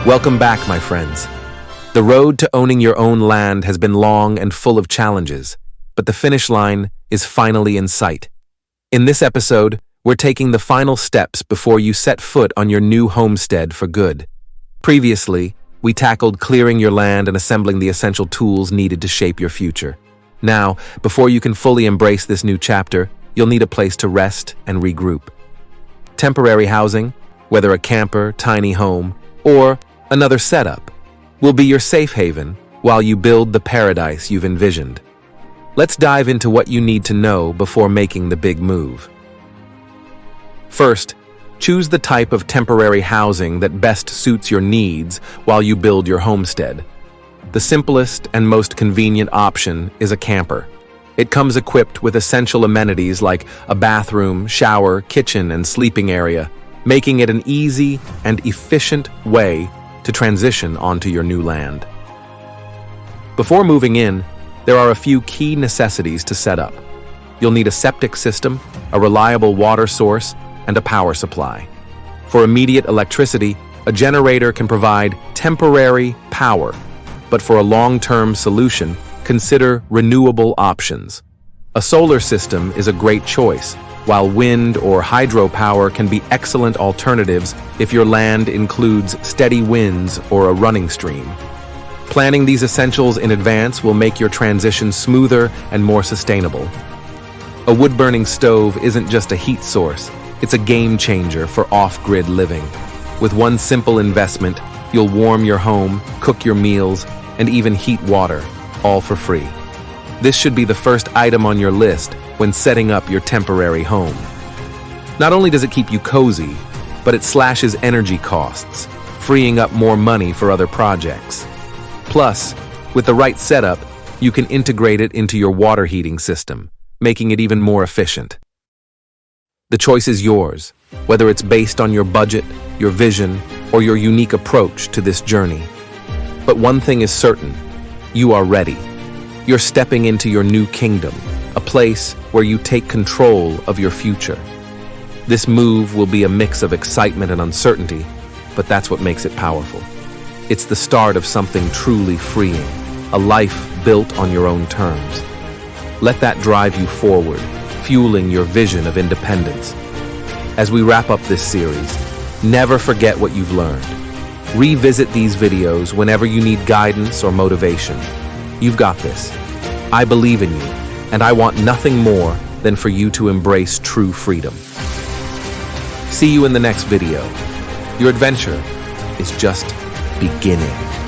Welcome back, my friends. The road to owning your own land has been long and full of challenges, but the finish line is finally in sight. In this episode, we're taking the final steps before you set foot on your new homestead for good. Previously, we tackled clearing your land and assembling the essential tools needed to shape your future. Now, before you can fully embrace this new chapter, you'll need a place to rest and regroup. Temporary housing, whether a camper, tiny home, or another setup, will be your safe haven while you build the paradise you've envisioned. Let's dive into what you need to know before making the big move. First, choose the type of temporary housing that best suits your needs while you build your homestead. The simplest and most convenient option is a camper. It comes equipped with essential amenities like a bathroom, shower, kitchen, and sleeping area, making it an easy and efficient way to transition onto your new land. Before moving in, there are a few key necessities to set up. You'll need a septic system, a reliable water source, and a power supply. For immediate electricity, a generator can provide temporary power, but for a long-term solution, consider renewable options. A solar system is a great choice, while wind or hydropower can be excellent alternatives if your land includes steady winds or a running stream. Planning these essentials in advance will make your transition smoother and more sustainable. A wood-burning stove isn't just a heat source, it's a game changer for off-grid living. With one simple investment, you'll warm your home, cook your meals, and even heat water, all for free. This should be the first item on your list when setting up your temporary home. Not only does it keep you cozy, but it slashes energy costs, freeing up more money for other projects. Plus, with the right setup, you can integrate it into your water heating system, making it even more efficient. The choice is yours, whether it's based on your budget, your vision, or your unique approach to this journey. But one thing is certain, you are ready. You're stepping into your new kingdom, a place where you take control of your future. This move will be a mix of excitement and uncertainty, but that's what makes it powerful. It's the start of something truly freeing, a life built on your own terms. Let that drive you forward, fueling your vision of independence. As we wrap up this series, never forget what you've learned. Revisit these videos whenever you need guidance or motivation. You've got this. I believe in you, and I want nothing more than for you to embrace true freedom. See you in the next video. Your adventure is just beginning.